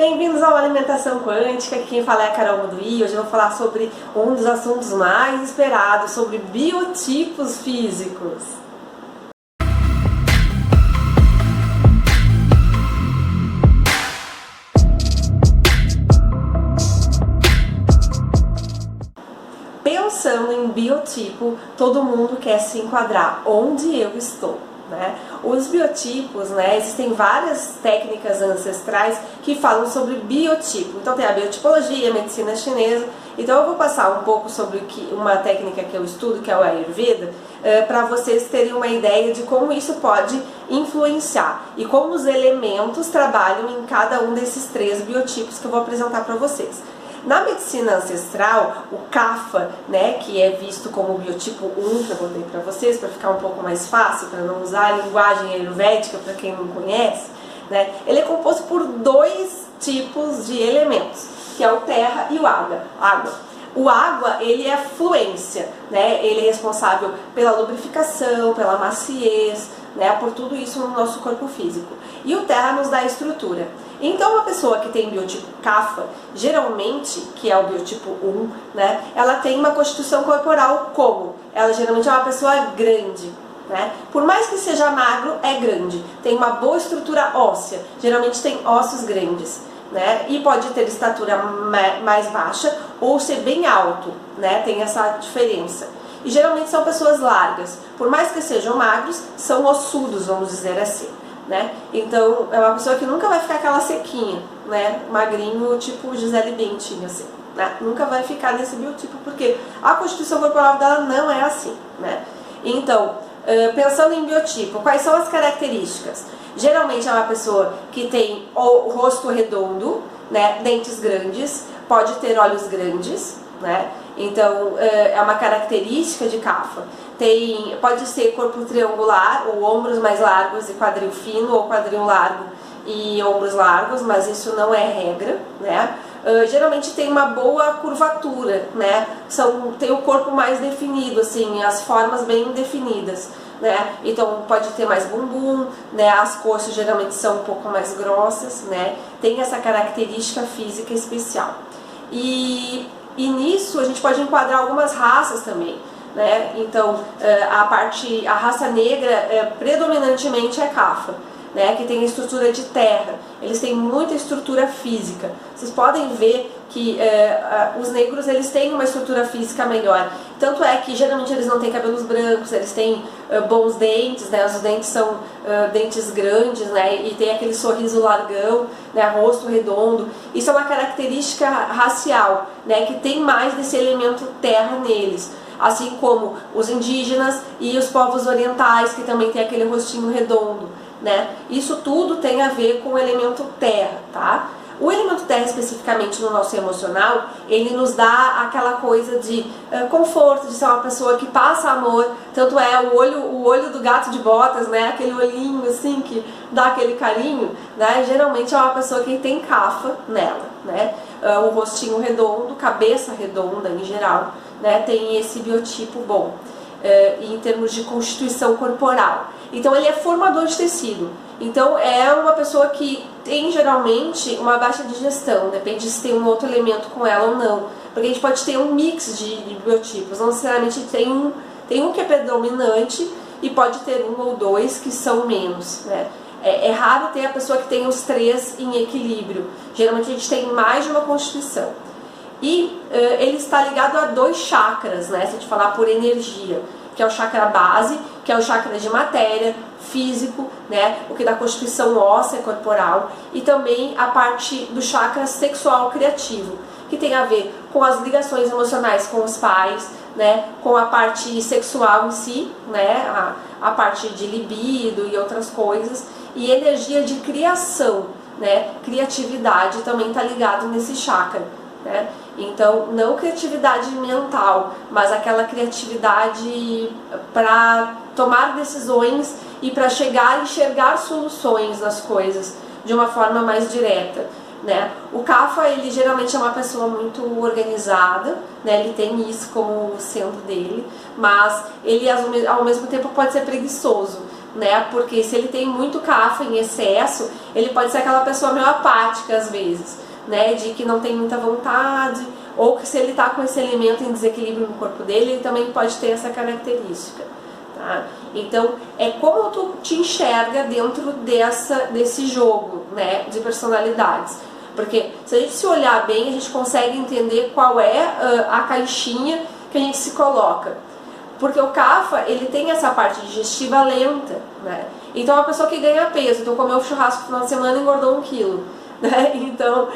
Bem-vindos ao Alimentação Quântica, aqui quem fala é a Carol Godoy. Hoje eu vou falar sobre um dos assuntos mais esperados, sobre biotipos físicos. Pensando em biotipo, todo mundo quer se enquadrar onde eu estou, né? Os biotipos, né, existem várias técnicas ancestrais que falam sobre biotipo. Então tem a biotipologia, a medicina chinesa. Então eu vou passar um pouco sobre uma técnica que eu estudo, que é o Ayurveda, para vocês terem uma ideia de como isso pode influenciar e como os elementos trabalham em cada um desses três biotipos que eu vou apresentar para vocês. Na medicina ancestral, o Kapha, né, que é visto como o biotipo 1, que eu botei para vocês, para ficar um pouco mais fácil, para não usar a linguagem ayurvédica para quem não conhece, né, ele é composto por dois tipos de elementos, que é o terra e o água. O água, ele é a fluência, né, ele é responsável pela lubrificação, pela maciez, né, por tudo isso no nosso corpo físico. E o terra nos dá a estrutura. Então, uma pessoa que tem biotipo Kapha, geralmente, que é o biotipo 1, né, ela tem uma constituição corporal como? Ela geralmente é uma pessoa grande, né? Por mais que seja magro, é grande. Tem uma boa estrutura óssea, geralmente tem ossos grandes, né? E pode ter estatura mais baixa ou ser bem alto, né? Tem essa diferença. E geralmente são pessoas largas. Por mais que sejam magros, são ossudos, vamos dizer assim. Né? Então é uma pessoa que nunca vai ficar aquela sequinha, né? Magrinho, tipo Gisele Bündchen, assim, né? Nunca vai ficar nesse biotipo, porque a constituição corporal dela não é assim, né? Então, pensando em biotipo, quais são as características? Geralmente é uma pessoa que tem o rosto redondo, né? Dentes grandes, pode ter olhos grandes, né? Então é uma característica de Kapha. Pode ser corpo triangular, ou ombros mais largos e quadril fino, ou quadril largo e ombros largos, mas isso não é regra, né? Geralmente tem uma boa curvatura, né? Tem o corpo mais definido, assim, as formas bem definidas, né? Então pode ter mais bumbum, né? As coxas geralmente são um pouco mais grossas, né? Tem essa característica física especial. E nisso a gente pode enquadrar algumas raças também, né? Então a raça negra predominantemente é Kapha, né? Que tem a estrutura de terra. Eles têm muita estrutura física. Vocês podem ver que os negros, eles têm uma estrutura física melhor. Tanto é que geralmente eles não têm cabelos brancos, eles têm bons dentes, né? Os dentes são dentes grandes, né? E tem aquele sorriso largão, né? Rosto redondo. Isso é uma característica racial, né? Que tem mais desse elemento terra neles. Assim como os indígenas e os povos orientais, que também tem aquele rostinho redondo, né? Isso tudo tem a ver com o elemento terra, tá? O elemento terra, especificamente no nosso emocional, ele nos dá aquela coisa de conforto, de ser uma pessoa que passa amor. Tanto é o olho do gato de botas, né? Aquele olhinho assim que dá aquele carinho, né? Geralmente é uma pessoa que tem Kapha nela, né? O rostinho redondo, cabeça redonda em geral, né? Tem esse biotipo bom em termos de constituição corporal. Então ele é formador de tecido. Então é uma pessoa que tem geralmente uma baixa digestão, depende se tem um outro elemento com ela ou não. Porque a gente pode ter um mix de biotipos, não necessariamente tem um que é predominante e pode ter um ou dois que são menos, né? É raro ter a pessoa que tem os três em equilíbrio. Geralmente a gente tem mais de uma constituição. E ele está ligado a dois chakras, né? Se a gente falar por energia, que é o chakra base, que é o chakra de matéria, físico, né? O que dá constituição óssea corporal, e também a parte do chakra sexual criativo, que tem a ver com as ligações emocionais com os pais, né? Com a parte sexual em si, né? A parte de libido e outras coisas, e energia de criação, né? Criatividade também está ligado nesse chakra, né? Então, não criatividade mental, mas aquela criatividade para tomar decisões e para chegar a enxergar soluções nas coisas de uma forma mais direta, né? O Kapha, ele geralmente é uma pessoa muito organizada, né? Ele tem isso como sendo dele, mas ele ao mesmo tempo pode ser preguiçoso, né? Porque se ele tem muito CAFA em excesso, ele pode ser aquela pessoa meio apática às vezes, né? De que não tem muita vontade, ou que se ele está com esse elemento em desequilíbrio no corpo dele, ele também pode ter essa característica, tá? Então, é como tu te enxerga dentro desse jogo, né, de personalidades. Porque se a gente se olhar bem, a gente consegue entender qual é a caixinha que a gente se coloca. Porque o CAFA, ele tem essa parte digestiva lenta, né? Então, uma pessoa que ganha peso, então comeu churrasco no final de semana e engordou 1 quilo. Né? Então,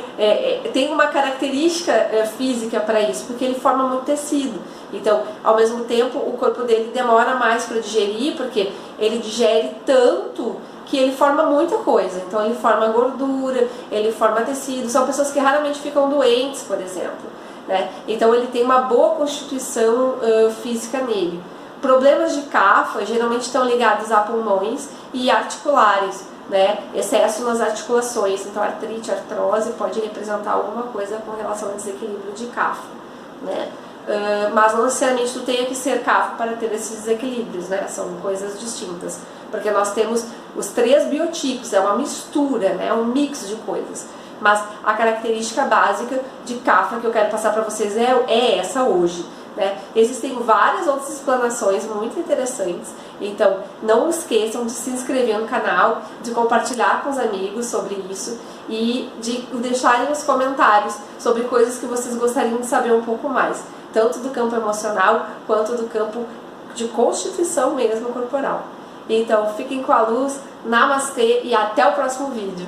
tem uma característica física para isso, porque ele forma muito tecido. Então, ao mesmo tempo, o corpo dele demora mais para digerir, porque ele digere tanto que ele forma muita coisa. Então, ele forma gordura, ele forma tecido. São pessoas que raramente ficam doentes, por exemplo, né? Então, ele tem uma boa constituição física nele. Problemas de CAFA geralmente estão ligados a pulmões e articulares, né? Excesso nas articulações. Então, artrite, artrose pode representar alguma coisa com relação ao desequilíbrio de CAFA, né? Mas não necessariamente tu tenha que ser CAFA para ter esses desequilíbrios, né? São coisas distintas, porque nós temos os 3 biotipos, é uma mistura, né? É um mix de coisas. Mas a característica básica de CAFA que eu quero passar para vocês é essa hoje, né? Existem várias outras explanações muito interessantes, então não esqueçam de se inscrever no canal, de compartilhar com os amigos sobre isso e de deixarem os comentários sobre coisas que vocês gostariam de saber um pouco mais, tanto do campo emocional quanto do campo de constituição mesmo corporal. Então fiquem com a luz, namastê e até o próximo vídeo.